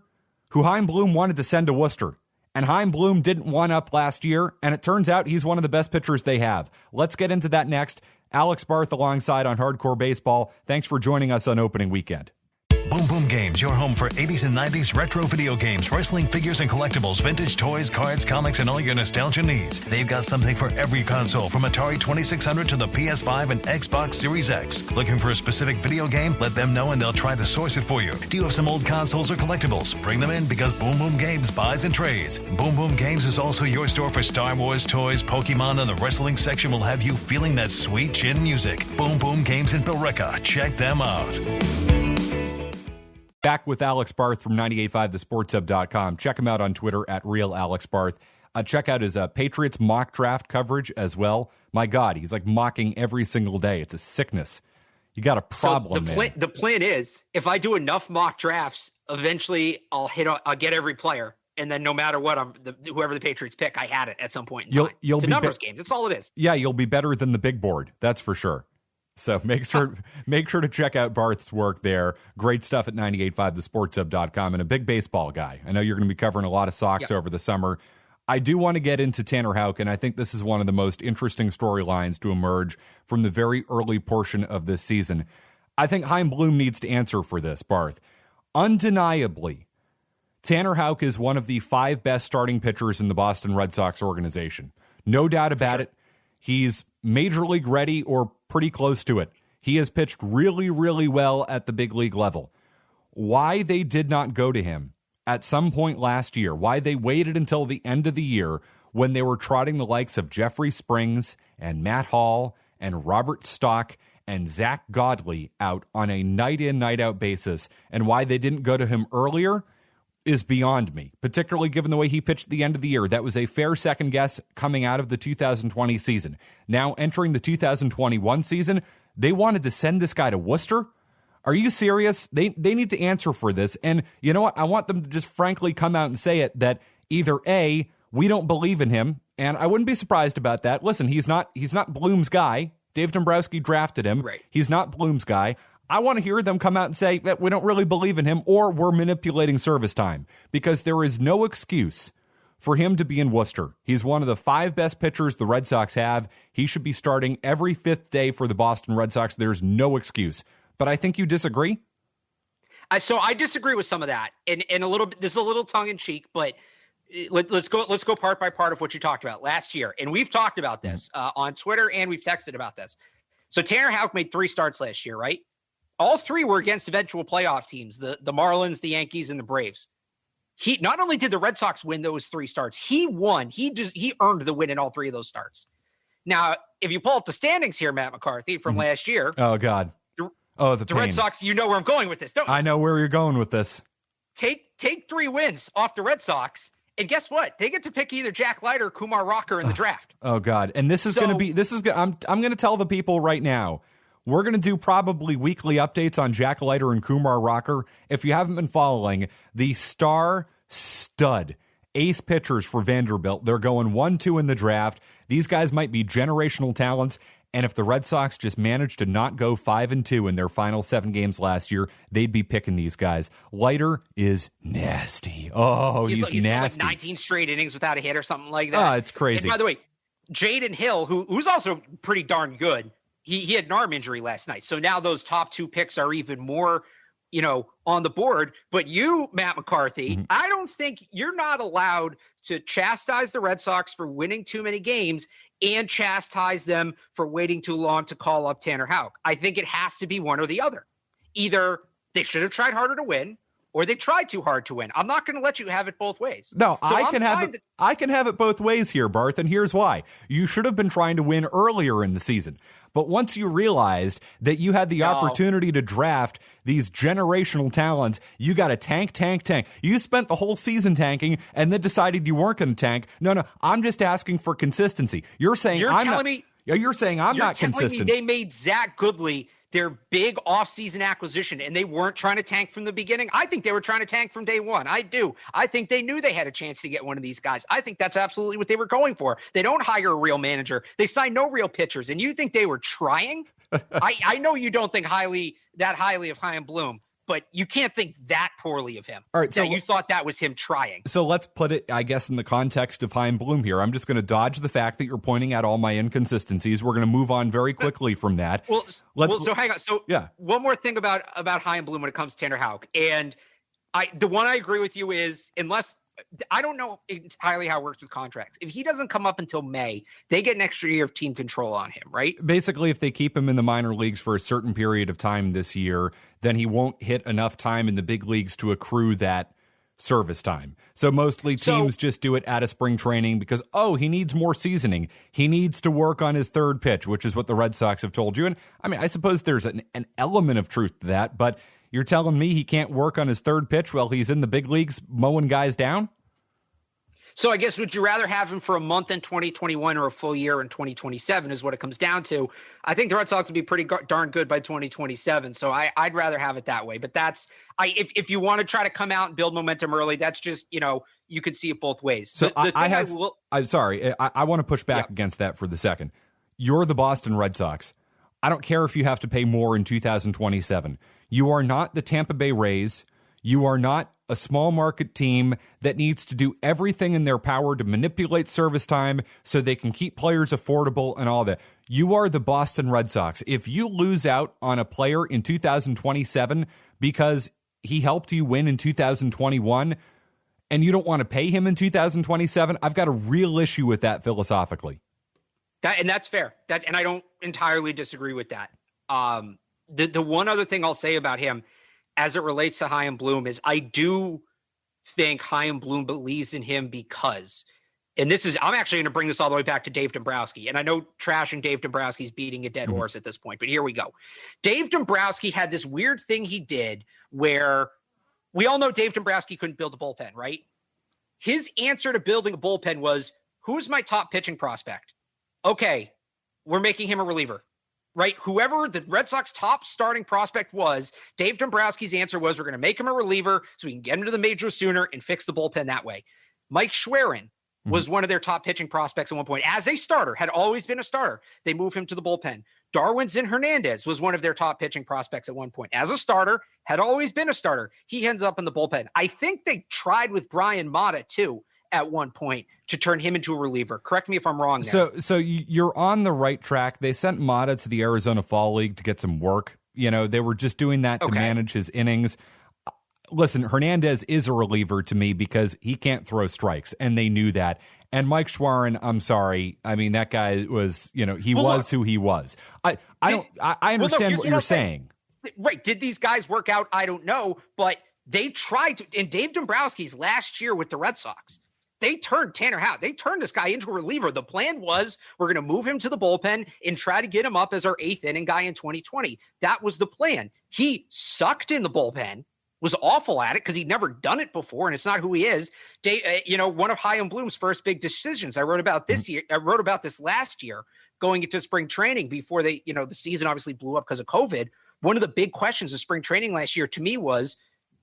who Chaim Bloom wanted to send to Worcester, and Chaim Bloom didn't one-up last year, and it turns out he's one of the best pitchers they have. Let's get into that next. Alex Barth alongside on Hardcore Baseball. Thanks for joining us on opening weekend. Boom Boom Games, your home for 80s and 90s retro video games, wrestling figures and collectibles, vintage toys, cards, comics, and all your nostalgia needs. They've got something for every console, from Atari 2600 to the PS5 and Xbox Series X. Looking for a specific video game? Let them know and they'll try to source it for you. Do you have some old consoles or collectibles? Bring them in, because Boom Boom Games buys and trades. Boom Boom Games is also your store for Star Wars toys, Pokemon, and the wrestling section will have you feeling that sweet chin music. Boom Boom Games in Billerica. Check them out. Back with Alex Barth from 98.5thesportshub.com. Check him out on Twitter at @RealAlexBarth. Check out his Patriots mock draft coverage as well. My God, he's like mocking every single day. It's a sickness. You got a problem, man. The plan is, if I do enough mock drafts, eventually I'll get every player. And then no matter what, whoever the Patriots pick, I had it at some point in time. It's a numbers game. That's all it is. Yeah, you'll be better than the big board. That's for sure. So make sure to check out Barth's work there. Great stuff at 98.5thesportshub.com, and a big baseball guy. I know you're going to be covering a lot of Sox over the summer. I do want to get into Tanner Houck, and I think this is one of the most interesting storylines to emerge from the very early portion of this season. I think Chaim Bloom needs to answer for this, Barth. Undeniably, Tanner Houck is one of the 5 best starting pitchers in the Boston Red Sox organization. No doubt about it. He's major league ready or pretty close to it. He has pitched really, really well at the big league level. Why they did not go to him at some point last year, why they waited until the end of the year when they were trotting the likes of Jeffrey Springs and Matt Hall and Robert Stock and Zach Godley out on a night-in, night-out basis, and why they didn't go to him earlier is beyond me, particularly given the way he pitched at the end of the year. That was a fair second guess coming out of the 2020 season. Now entering the 2021 season, they wanted to send this guy to Worcester? Are you serious? They need to answer for this. And you know what? I want them to just frankly come out and say it, that either A, we don't believe in him, and I wouldn't be surprised about that. Listen, he's not Bloom's guy. Dave Dombrowski drafted him. Right. He's not Bloom's guy. I want to hear them come out and say that we don't really believe in him, or we're manipulating service time, because there is no excuse for him to be in Worcester. He's one of the 5 best pitchers the Red Sox have. He should be starting every 5th day for the Boston Red Sox. There's no excuse. But I think you disagree. So I disagree with some of that, and a little bit. This is a little tongue in cheek, but let's go part by part of what you talked about last year, and we've talked about this on Twitter, and we've texted about this. So Tanner Houck made 3 starts last year, right? All 3 were against eventual playoff teams, the Marlins, the Yankees, and the Braves. He not only did the Red Sox win those 3 starts, he won. He earned the win in all 3 of those starts. Now, if you pull up the standings here, Matt McCarthy, from last year. Oh, God. The pain. Red Sox, you know where I'm going with this, don't you? I know where you're going with this. Take 3 wins off the Red Sox, and guess what? They get to pick either Jack Leiter or Kumar Rocker in the draft. Oh, God. And this is going to be I'm going to tell the people right now, we're going to do probably weekly updates on Jack Leiter and Kumar Rocker. If you haven't been following, the star stud ace pitchers for Vanderbilt, they're going 1-2 in the draft. These guys might be generational talents. And if the Red Sox just managed to not go 5-2 in their final 7 games last year, they'd be picking these guys. Leiter is nasty. Oh, he's nasty. Like 19 straight innings without a hit or something like that. It's crazy. And by the way, Jaden Hill, who's also pretty darn good, he had an arm injury last night. So now those top 2 picks are even more, on the board. But you, Matt McCarthy, I don't think you're not allowed to chastise the Red Sox for winning too many games and chastise them for waiting too long to call up Tanner Houck. I think it has to be one or the other. Either they should have tried harder to win, or they tried too hard to win. I'm not going to let you have it both ways. No, so I can have it both ways here, Barth, and here's why. You should have been trying to win earlier in the season. But once you realized that you had the opportunity to draft these generational talents, you got to tank. You spent the whole season tanking and then decided you weren't going to tank. No, I'm just asking for consistency. You're saying I'm not consistent. They made Zach Goodley their big offseason acquisition, and they weren't trying to tank from the beginning. I think they were trying to tank from day one. I do. I think they knew they had a chance to get one of these guys. I think that's absolutely what they were going for. They don't hire a real manager. They sign no real pitchers, and you think they were trying? I know you don't think that highly of Chaim Bloom, but you can't think that poorly of him. All right, so you thought that was him trying. So let's put it, I guess, in the context of Chaim Bloom here. I'm just going to dodge the fact that you're pointing out all my inconsistencies. We're going to move on very quickly from that. So hang on. So one more thing about Chaim Bloom when it comes to Tanner Houck. And the one I agree with you is, unless I don't know entirely how it works with contracts. If he doesn't come up until May, they get an extra year of team control on him, right? Basically, if they keep him in the minor leagues for a certain period of time this year, then he won't hit enough time in the big leagues to accrue that service time. So mostly teams just do it out of spring training because, he needs more seasoning. He needs to work on his third pitch, which is what the Red Sox have told you. And I mean, I suppose there's an element of truth to that, but you're telling me he can't work on his third pitch while he's in the big leagues mowing guys down? So I guess, would you rather have him for a month in 2021 or a full year in 2027 is what it comes down to. I think the Red Sox will be pretty darn good by 2027. So I'd rather have it that way. But if you want to try to come out and build momentum early, that's just, you could see it both ways. So I'm sorry. I want to push back against that for the second. You're the Boston Red Sox. I don't care if you have to pay more in 2027. You are not the Tampa Bay Rays. You are not a small market team that needs to do everything in their power to manipulate service time so they can keep players affordable and all that. You are the Boston Red Sox. If you lose out on a player in 2027 because he helped you win in 2021 and you don't want to pay him in 2027, I've got a real issue with that philosophically. And that's fair. And I don't entirely disagree with that. The one other thing I'll say about him as it relates to Chaim Bloom is I do think Chaim Bloom believes in him because, and I'm actually going to bring this all the way back to Dave Dombrowski. And I know trashing Dave Dombrowski is beating a dead horse at this point, but here we go. Dave Dombrowski had this weird thing he did where we all know Dave Dombrowski couldn't build a bullpen, right? His answer to building a bullpen was, who's my top pitching prospect? Okay, we're making him a reliever. Right? Whoever the Red Sox top starting prospect was, Dave Dombrowski's answer was, we're going to make him a reliever so we can get him to the majors sooner and fix the bullpen that way. Mike Schwerin was one of their top pitching prospects at one point. As a starter, had always been a starter. They moved him to the bullpen. Darwinzon Hernandez was one of their top pitching prospects at one point. As a starter, had always been a starter. He ends up in the bullpen. I think they tried with Brian Mata, too, at one point to turn him into a reliever. Correct me if I'm wrong there. So you're on the right track. They sent Mata to the Arizona Fall League to get some work. They were just doing that to manage his innings. Listen, Hernandez is a reliever to me because he can't throw strikes, and they knew that. And Mike Schwerin, I'm sorry. I mean, that guy was, was who he was. I understand what you're saying. Right. Did these guys work out? I don't know, but they tried to. In Dave Dombrowski's last year with the Red Sox, they turned Tanner Houck. They turned this guy into a reliever. The plan was we're going to move him to the bullpen and try to get him up as our 8th inning guy in 2020. That was the plan. He sucked in the bullpen, was awful at it because he'd never done it before, and it's not who he is. One of Chaim Bloom's first big decisions I wrote about this year. I wrote about this last year going into spring training before the season obviously blew up because of COVID. One of the big questions of spring training last year to me was,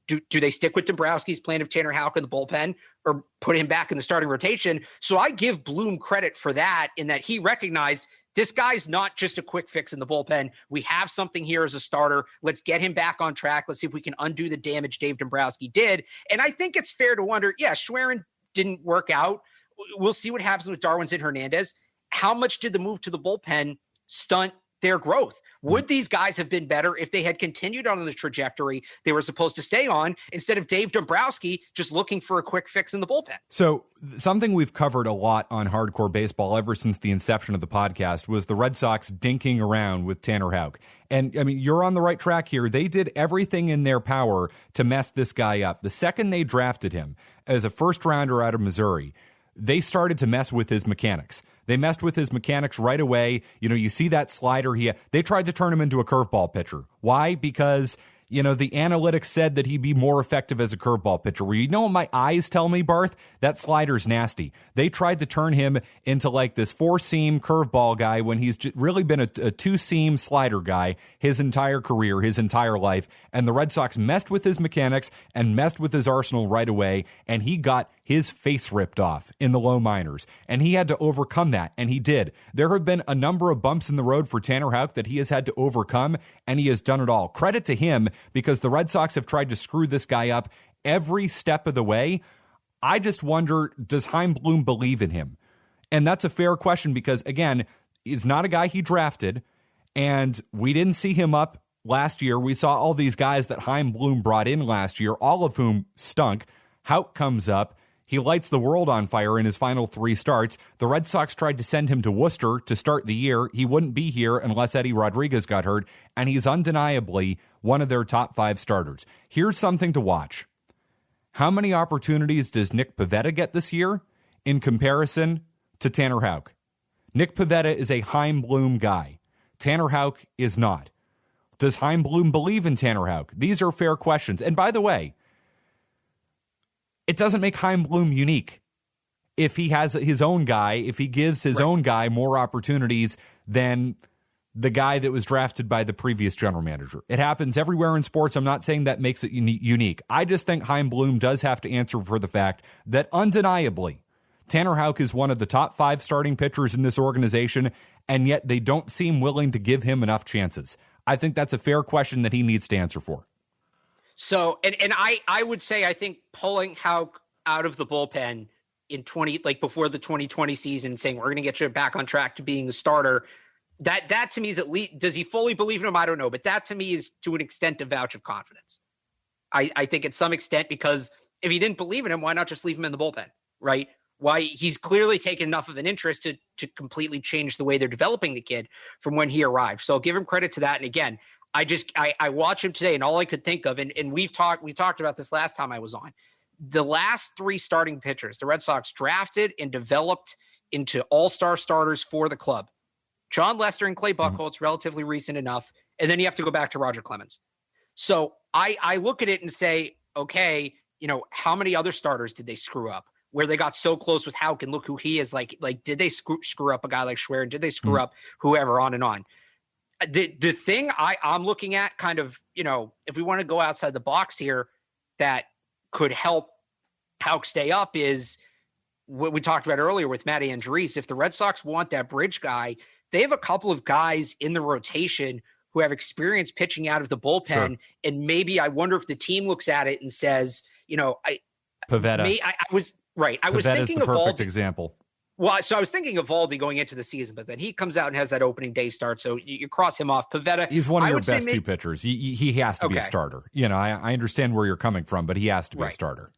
do they stick with Dombrowski's plan of Tanner Houck in the bullpen or put him back in the starting rotation? So I give Bloom credit for that in that he recognized this guy's not just a quick fix in the bullpen. We have something here as a starter. Let's get him back on track. Let's see if we can undo the damage Dave Dombrowski did. And I think it's fair to wonder, Schwerin didn't work out. We'll see what happens with Darwinzon Hernandez. How much did the move to the bullpen stunt their growth. Would these guys have been better if they had continued on the trajectory they were supposed to stay on instead of Dave Dombrowski just looking for a quick fix in the bullpen? So something we've covered a lot on Hardcore Baseball ever since the inception of the podcast was the Red Sox dinking around with Tanner Houck. And, I mean, you're on the right track here. They did everything in their power to mess this guy up. The second they drafted him as a first-rounder out of Missouri, they started to mess with his mechanics. They messed with his mechanics right away. You know, you see that slider. They tried to turn him into a curveball pitcher. Why? Because, you know, the analytics said that he'd be more effective as a curveball pitcher. Well, you know what my eyes tell me, Barth? That slider's nasty. They tried to turn him into like this four-seam curveball guy when he's really been a two-seam slider guy his entire career, his entire life. And the Red Sox messed with his mechanics and messed with his arsenal right away, and he got his face ripped off in the low minors, and he had to overcome that, and he did. There have been a number of bumps in the road for Tanner Houck that he has had to overcome, and he has done it all. Credit to him, because the Red Sox have tried to screw this guy up every step of the way. I just wonder, does Chaim Bloom believe in him? And that's a fair question because, again, he's not a guy he drafted, and we didn't see him up last year. We saw all these guys that Chaim Bloom brought in last year, all of whom stunk. Houck comes up. He lights the world on fire in his final 3 starts. The Red Sox tried to send him to Worcester to start the year. He wouldn't be here unless Eddie Rodriguez got hurt, and he's undeniably one of their top 5 starters. Here's something to watch. How many opportunities does Nick Pivetta get this year in comparison to Tanner Houck? Nick Pivetta is a Chaim Bloom guy. Tanner Houck is not. Does Chaim Bloom believe in Tanner Houck? These are fair questions. And by the way, it doesn't make Chaim Bloom unique if he has his own guy, if he gives his own guy more opportunities than the guy that was drafted by the previous general manager. It happens everywhere in sports. I'm not saying that makes it unique. I just think Chaim Bloom does have to answer for the fact that undeniably Tanner Houck is one of the top 5 starting pitchers in this organization, and yet they don't seem willing to give him enough chances. I think that's a fair question that he needs to answer for. So, and I would say, I think pulling Houck out of the bullpen in before the 2020 season and saying, we're going to get you back on track to being the starter, that to me is at least, does he fully believe in him? I don't know. But that to me is to an extent a vouch of confidence. I think at some extent, because if he didn't believe in him, why not just leave him in the bullpen, right? Why he's clearly taken enough of an interest to completely change the way they're developing the kid from when he arrived. So I'll give him credit to that. And again, I watch him today, and all I could think of, and we talked about this last time I was on, the last 3 starting pitchers the Red Sox drafted and developed into all-star starters for the club. John Lester and Clay Buchholz, relatively recent enough, and then you have to go back to Roger Clemens. So I look at it and say, okay, you know, how many other starters did they screw up where they got so close with Houck, and look who he is, like did they screw up a guy like Schwer? Did they screw up whoever, on and on? The thing I'm looking at, kind of, you know, if we want to go outside the box here, that could help Houck stay up is what we talked about earlier with Matty Andriese. If the Red Sox want that bridge guy, they have a couple of guys in the rotation who have experience pitching out of the bullpen. Sure. And maybe I wonder if the team looks at it and says, you know, Pivetta. I was thinking the of perfect example. Well, so I was thinking of Valdi going into the season, but then he comes out and has that opening day start, so you cross him off. Pivetta, he's one of your best 2 pitchers. He has to be a starter. You know, I understand where you're coming from, but he has to be a starter.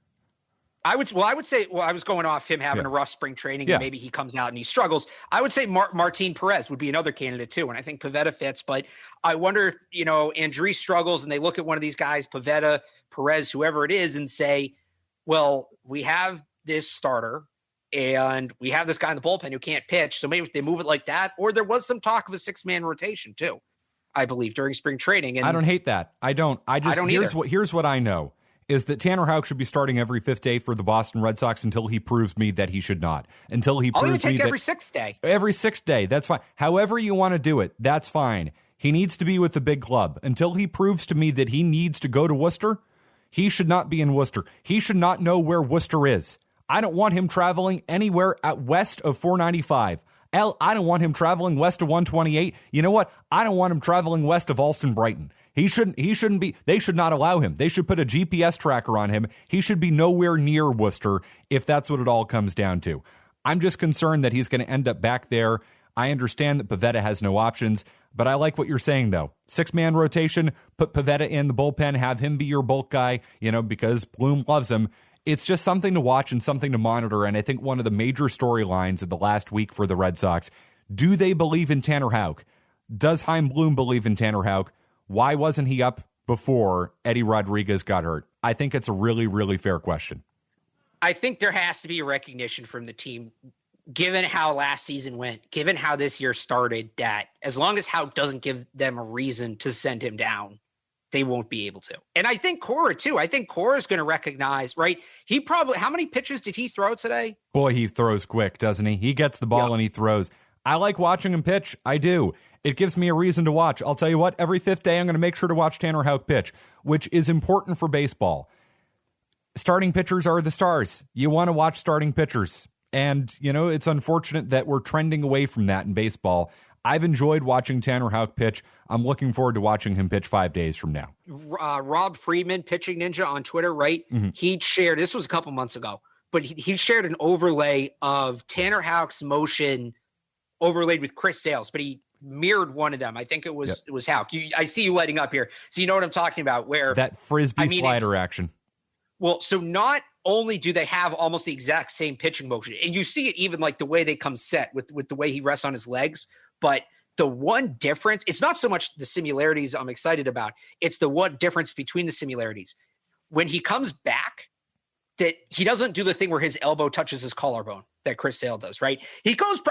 I would say I was going off him having a rough spring training, and maybe he comes out and he struggles. I would say Martin Perez would be another candidate too, and I think Pivetta fits. But I wonder if, you know, Andriese struggles, and they look at one of these guys, Pivetta, Perez, whoever it is, and say, well, we have this starter, and we have this guy in the bullpen who can't pitch, so maybe if they move it like that. Or there was some talk of a 6-man rotation too, I believe, during spring training. And I don't hate that. I don't here's what I know is that Tanner Houck should be starting every 5th day for the Boston Red Sox until he proves me that he should not. Until he proves me that every 6th day. Every 6th day, that's fine. However you want to do it, that's fine. He needs to be with the big club. Until he proves to me that he needs to go to Worcester, he should not be in Worcester. He should not know where Worcester is. I don't want him traveling anywhere west of 495. I don't want him traveling west of 128. You know what? I don't want him traveling west of Alston Brighton. He shouldn't be. They should not allow him. They should put a GPS tracker on him. He should be nowhere near Worcester if that's what it all comes down to. I'm just concerned that he's going to end up back there I understand that Pivetta has no options, but I like what you're saying, though. 6-man rotation, put Pivetta in the bullpen, have him be your bulk guy, because Bloom loves him. It's just something to watch and something to monitor, and I think one of the major storylines of the last week for the Red Sox, do they believe in Tanner Houck? Does Chaim Bloom believe in Tanner Houck? Why wasn't he up before Eddie Rodriguez got hurt? I think it's a really, really fair question. I think there has to be a recognition from the team, given how last season went, given how this year started, that as long as Houck doesn't give them a reason to send him down, they won't be able to. And I think Cora, too. I think Cora's going to recognize, right? How many pitches did he throw today? Boy, he throws quick, doesn't he? He gets the ball and he throws. I like watching him pitch. I do. It gives me a reason to watch. I'll tell you what, every fifth day I'm going to make sure to watch Tanner Houck pitch, which is important for baseball. Starting pitchers are the stars. You want to watch starting pitchers. And, it's unfortunate that we're trending away from that in baseball. I've enjoyed watching Tanner Houck pitch. I'm looking forward to watching him pitch 5 days from now. Rob Friedman, Pitching Ninja on Twitter, right? Mm-hmm. He shared, this was a couple months ago, but he shared an overlay of Tanner Houck's motion overlaid with Chris Sale's, but he mirrored one of them. I think it was Houck. I see you lighting up here. So you know what I'm talking about, where that frisbee slider action. Well, so not only do they have almost the exact same pitching motion, and you see it even like the way they come set with the way he rests on his legs, but the one difference, it's not so much the similarities I'm excited about, it's the one difference between the similarities. When he comes back, that he doesn't do the thing where his elbow touches his collarbone that Chris Sale does, right? He comes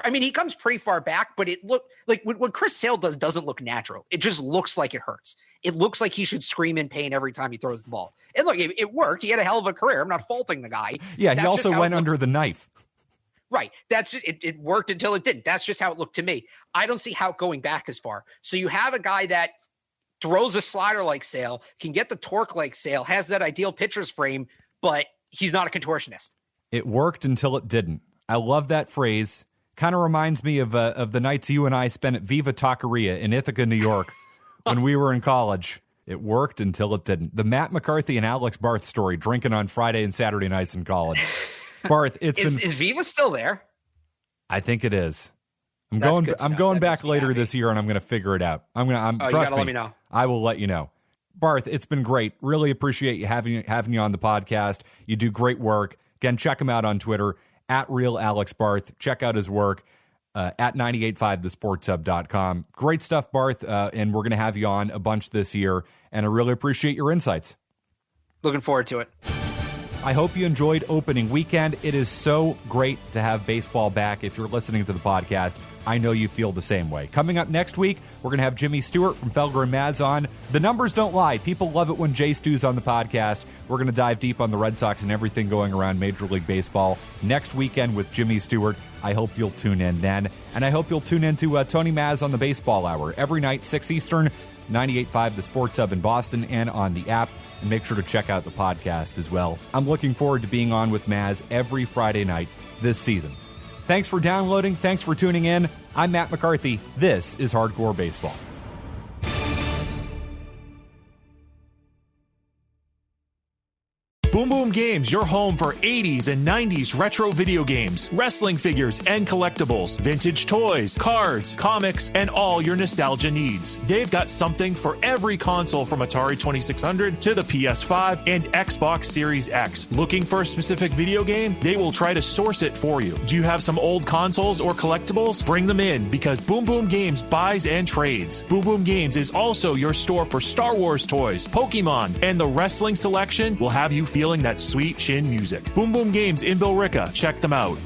pretty far back, but it looked like what Chris Sale does doesn't look natural. It just looks like it hurts. It looks like he should scream in pain every time he throws the ball. And look, it worked. He had a hell of a career. I'm not faulting the guy. Yeah, he also went under the knife. Right. That's it worked until it didn't. That's just how it looked to me. I don't see Houck going back as far. So you have a guy that throws a slider like Sale, can get the torque like Sale, has that ideal pitcher's frame, but he's not a contortionist. It worked until it didn't. I love that phrase. Kind of reminds me of the nights you and I spent at Viva Taqueria in Ithaca, New York, when we were in college. It worked until it didn't. The Matt McCarthy and Alex Barth story, drinking on Friday and Saturday nights in college. Barth, is Viva still there? I think it is. I'm going back later this year, and I'm going to figure it out. Trust me. Let me know. I will let you know. Barth, it's been great. Really appreciate you having you on the podcast. You do great work. Again, check him out on Twitter at @RealAlexBarth. Check out his work at 985thesportshub.com. Great stuff, Barth, and we're going to have you on a bunch this year, and I really appreciate your insights. Looking forward to it. I hope you enjoyed opening weekend. It is so great to have baseball back. If you're listening to the podcast, I know you feel the same way. Coming up next week, we're going to have Jimmy Stewart from Felger and Mads on. The numbers don't lie. People love it when Jay Stu's on the podcast. We're going to dive deep on the Red Sox and everything going around Major League Baseball next weekend with Jimmy Stewart. I hope you'll tune in then. And I hope you'll tune in to Tony Maz on the Baseball Hour every night, 6 Eastern, 98.5 The Sports Hub in Boston and on the app. And make sure to check out the podcast as well. I'm looking forward to being on with Maz every Friday night this season. Thanks for downloading. Thanks for tuning in. I'm Matt McCarthy. This is Hardcore Baseball. Boom Boom Games, your home for 80s and 90s retro video games, wrestling figures and collectibles, vintage toys, cards, comics, and all your nostalgia needs. They've got something for every console from Atari 2600 to the PS5 and Xbox Series X. Looking for a specific video game? They will try to source it for you. Do you have some old consoles or collectibles? Bring them in because Boom Boom Games buys and trades. Boom Boom Games is also your store for Star Wars toys, Pokemon, and the wrestling selection will have you feeling that sweet chin music. Boom Boom Games in Billerica. Check them out.